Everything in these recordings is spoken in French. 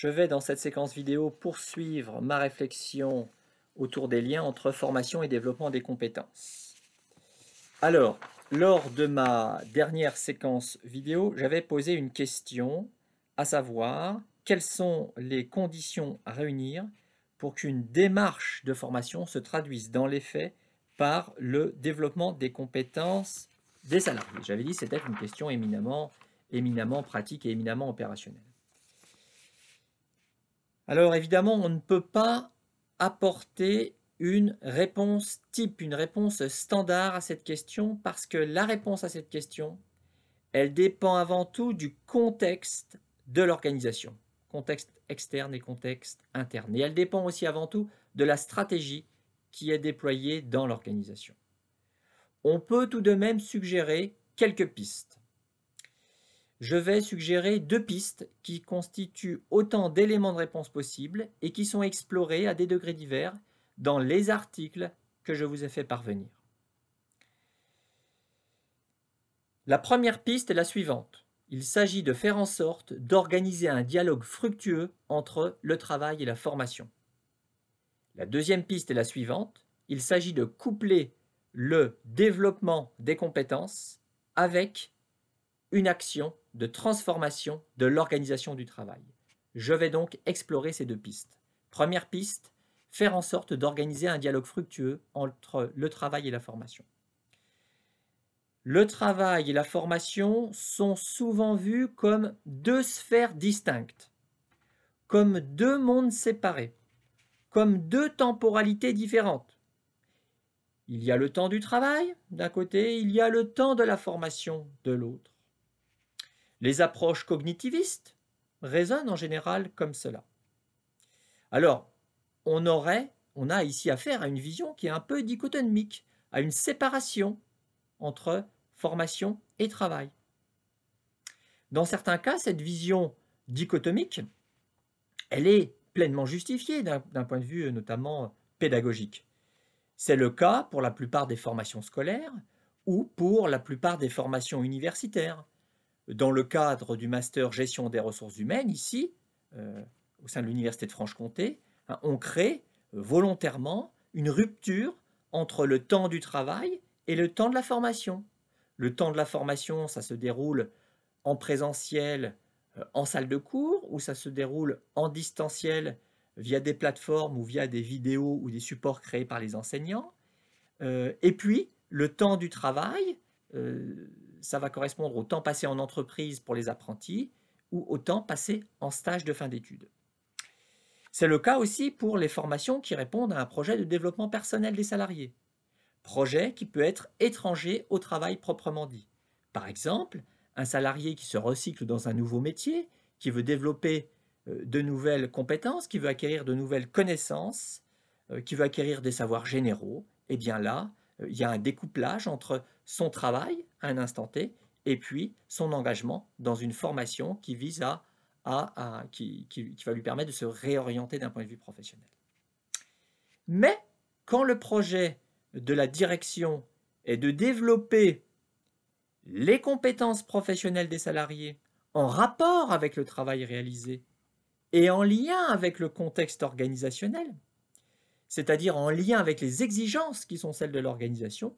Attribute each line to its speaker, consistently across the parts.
Speaker 1: je vais dans cette séquence vidéo poursuivre ma réflexion autour des liens entre formation et développement des compétences. Alors, lors de ma dernière séquence vidéo, j'avais posé une question, à savoir, quelles sont les conditions à réunir pour qu'une démarche de formation se traduise dans les faits par le développement des compétences des salariés. J'avais dit que c'était une question éminemment pratique et éminemment opérationnelle. Alors évidemment, on ne peut pas apporter une réponse type, une réponse standard à cette question, parce que la réponse à cette question, elle dépend avant tout du contexte de l'organisation, contexte externe et contexte interne. Et elle dépend aussi avant tout de la stratégie qui est déployée dans l'organisation. On peut tout de même suggérer quelques pistes. Je vais suggérer deux pistes qui constituent autant d'éléments de réponse possibles et qui sont explorés à des degrés divers dans les articles que je vous ai fait parvenir. La première piste est la suivante. Il s'agit de faire en sorte d'organiser un dialogue fructueux entre le travail et la formation. La deuxième piste est la suivante. Il s'agit de coupler le développement des compétences avec une action de transformation de l'organisation du travail. Je vais donc explorer ces deux pistes. Première piste, faire en sorte d'organiser un dialogue fructueux entre le travail et la formation. Le travail et la formation sont souvent vus comme deux sphères distinctes, comme deux mondes séparés, comme deux temporalités différentes. Il y a le temps du travail d'un côté, il y a le temps de la formation de l'autre. Les approches cognitivistes raisonnent en général comme cela. Alors, on a ici affaire à une vision qui est un peu dichotomique, à une séparation entre formation et travail. Dans certains cas, cette vision dichotomique, elle est pleinement justifiée d'un point de vue notamment pédagogique. C'est le cas pour la plupart des formations scolaires ou pour la plupart des formations universitaires. Dans le cadre du master gestion des ressources humaines, ici, au sein de l'Université de Franche-Comté, on crée volontairement une rupture entre le temps du travail et le temps de la formation. Le temps de la formation, ça se déroule en présentiel, en salle de cours, ou ça se déroule en distanciel via des plateformes ou via des vidéos ou des supports créés par les enseignants. Et puis, le temps du travail, ça va correspondre au temps passé en entreprise pour les apprentis ou au temps passé en stage de fin d'études. C'est le cas aussi pour les formations qui répondent à un projet de développement personnel des salariés. Projet qui peut être étranger au travail proprement dit. Par exemple, un salarié qui se recycle dans un nouveau métier, qui veut développer de nouvelles compétences, qui veut acquérir de nouvelles connaissances, qui veut acquérir des savoirs généraux, et bien là, il y a un découplage entre son travail à un instant T et puis son engagement dans une formation qui vise qui va lui permettre de se réorienter d'un point de vue professionnel. Mais quand le projet de la direction est de développer les compétences professionnelles des salariés en rapport avec le travail réalisé et en lien avec le contexte organisationnel, c'est-à-dire en lien avec les exigences qui sont celles de l'organisation,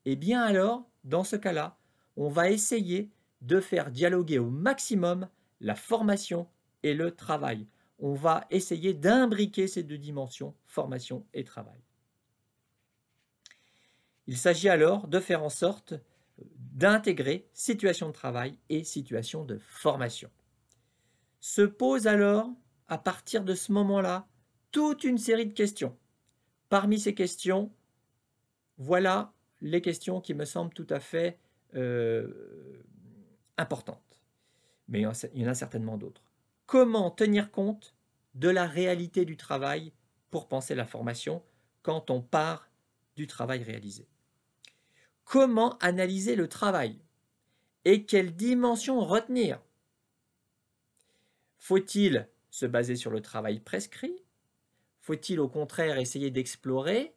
Speaker 1: eh bien alors, dans ce cas-là, on va essayer de faire dialoguer au maximum la formation et le travail. On va essayer d'imbriquer ces deux dimensions, formation et travail. Il s'agit alors de faire en sorte d'intégrer situation de travail et situation de formation. Se pose alors, à partir de ce moment-là, toute une série de questions. Parmi ces questions, voilà les questions qui me semblent tout à fait importantes. Mais il y en a certainement d'autres. Comment tenir compte de la réalité du travail pour penser la formation quand on part du travail réalisé? Comment analyser le travail et quelle dimension retenir? Faut-il se baser sur le travail prescrit? Faut-il au contraire essayer d'explorer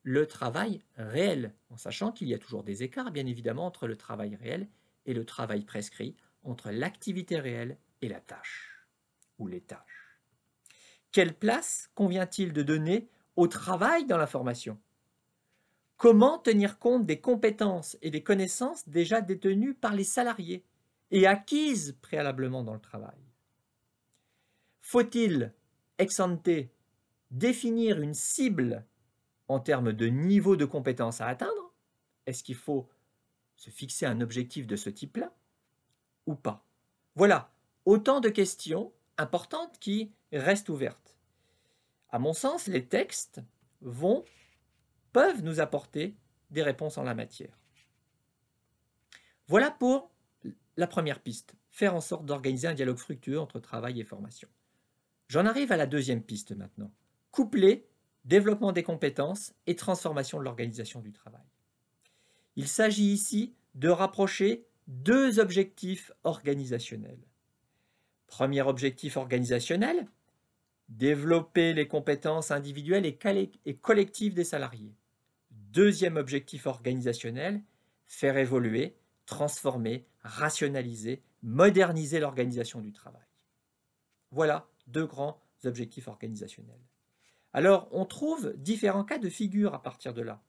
Speaker 1: le travail réel, en sachant qu'il y a toujours des écarts, bien évidemment, entre le travail réel et le travail prescrit, entre l'activité réelle et la tâche? ou les tâches. Quelle place convient-il de donner au travail dans la formation? Comment tenir compte des compétences et des connaissances déjà détenues par les salariés et acquises préalablement dans le travail? Faut-il, ex ante, définir une cible en termes de niveau de compétence à atteindre? Est-ce qu'il faut se fixer un objectif de ce type-là ou pas? Voilà, autant de questions importantes qui restent ouvertes. À mon sens, les textes peuvent nous apporter des réponses en la matière. Voilà pour la première piste, faire en sorte d'organiser un dialogue fructueux entre travail et formation. J'en arrive à la deuxième piste maintenant, coupler développement des compétences et transformation de l'organisation du travail. Il s'agit ici de rapprocher deux objectifs organisationnels. Premier objectif organisationnel, développer les compétences individuelles et collectives des salariés. Deuxième objectif organisationnel, faire évoluer, transformer, rationaliser, moderniser l'organisation du travail. Voilà deux grands objectifs organisationnels. Alors, on trouve différents cas de figure à partir de là.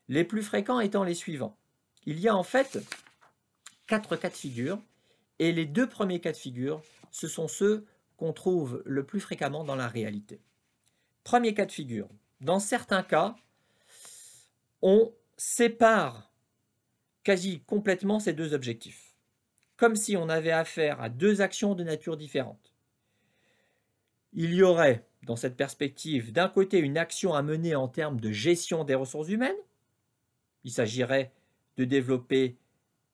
Speaker 1: Les plus fréquents étant les suivants. Il y a en fait 4 cas de figure, et les 2 premiers cas de figure, ce sont ceux qu'on trouve le plus fréquemment dans la réalité. Premier cas de figure. Dans certains cas, on sépare quasi complètement ces deux objectifs, comme si on avait affaire à deux actions de nature différente. Il y aurait, dans cette perspective, d'un côté une action à mener en termes de gestion des ressources humaines. Il s'agirait de développer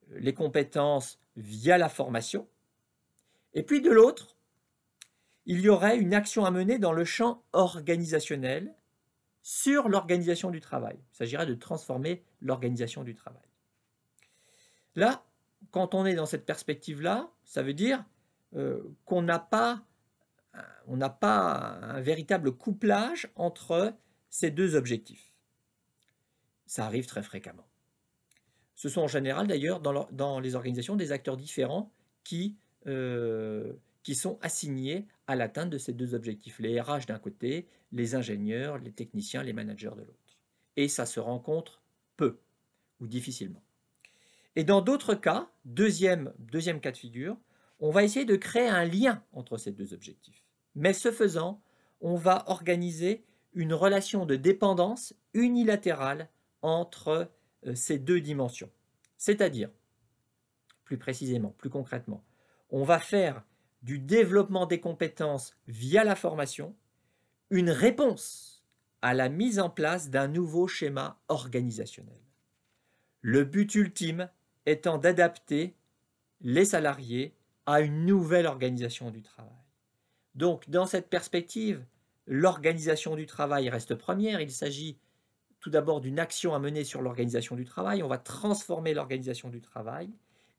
Speaker 1: les compétences via la formation. Et puis de l'autre, il y aurait une action à mener dans le champ organisationnel sur l'organisation du travail. Il s'agirait de transformer l'organisation du travail. Là, quand on est dans cette perspective-là, ça veut dire qu'on n'a pas un véritable couplage entre ces deux objectifs. Ça arrive très fréquemment. Ce sont en général d'ailleurs dans les organisations des acteurs différents qui sont assignés à l'atteinte de ces deux objectifs. Les RH d'un côté, les ingénieurs, les techniciens, les managers de l'autre. Et ça se rencontre peu ou difficilement. Et dans d'autres cas, deuxième cas de figure, on va essayer de créer un lien entre ces deux objectifs. Mais ce faisant, on va organiser une relation de dépendance unilatérale entre ces deux dimensions. C'est-à-dire, plus précisément, plus concrètement, on va faire du développement des compétences via la formation une réponse à la mise en place d'un nouveau schéma organisationnel. Le but ultime étant d'adapter les salariés à une nouvelle organisation du travail. Donc, dans cette perspective, l'organisation du travail reste première. Il s'agit tout d'abord d'une action à mener sur l'organisation du travail. On va transformer l'organisation du travail.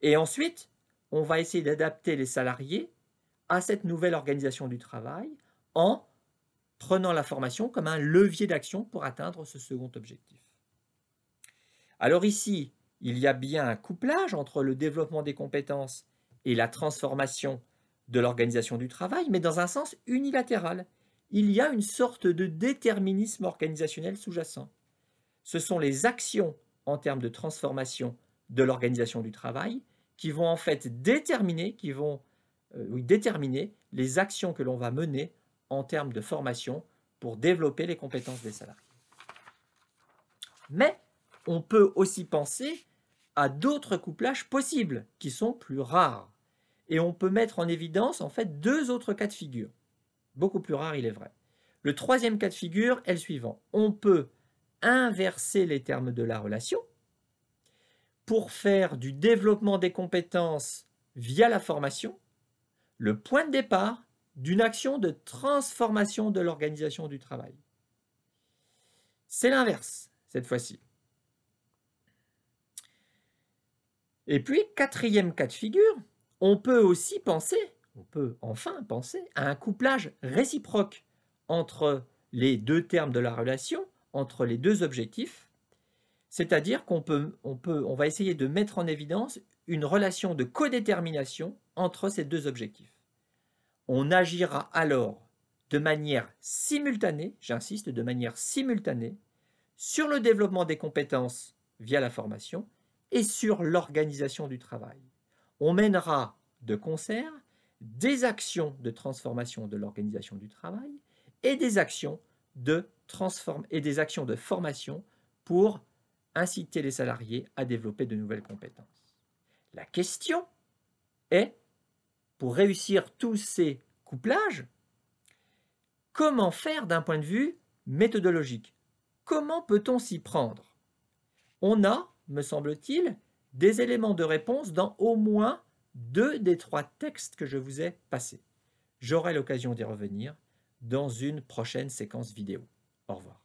Speaker 1: Et ensuite, on va essayer d'adapter les salariés à cette nouvelle organisation du travail en prenant la formation comme un levier d'action pour atteindre ce second objectif. Alors ici, il y a bien un couplage entre le développement des compétences et la transformation de l'organisation du travail, mais dans un sens unilatéral. Il y a une sorte de déterminisme organisationnel sous-jacent. Ce sont les actions en termes de transformation de l'organisation du travail qui vont en fait déterminer les actions que l'on va mener en termes de formation pour développer les compétences des salariés. Mais on peut aussi penser à d'autres couplages possibles qui sont plus rares. Et on peut mettre en évidence en fait deux autres cas de figure. Beaucoup plus rares, il est vrai. Le troisième cas de figure est le suivant. On peut inverser les termes de la relation pour faire du développement des compétences via la formation le point de départ d'une action de transformation de l'organisation du travail. C'est l'inverse, cette fois-ci. Et puis, quatrième cas de figure, on peut enfin penser à un couplage réciproque entre les deux termes de la relation, entre les deux objectifs, c'est-à-dire qu'on va essayer de mettre en évidence une relation de codétermination entre ces deux objectifs. On agira alors de manière simultanée, j'insiste, de manière simultanée, sur le développement des compétences via la formation et sur l'organisation du travail. On mènera de concert des actions de transformation de l'organisation du travail et des actions de formation pour inciter les salariés à développer de nouvelles compétences. La question est, pour réussir tous ces couplages, comment faire d'un point de vue méthodologique? Comment peut-on s'y prendre? On a, me semble-t-il, des éléments de réponse dans au moins 2 des 3 textes que je vous ai passés. J'aurai l'occasion d'y revenir dans une prochaine séquence vidéo. Au revoir.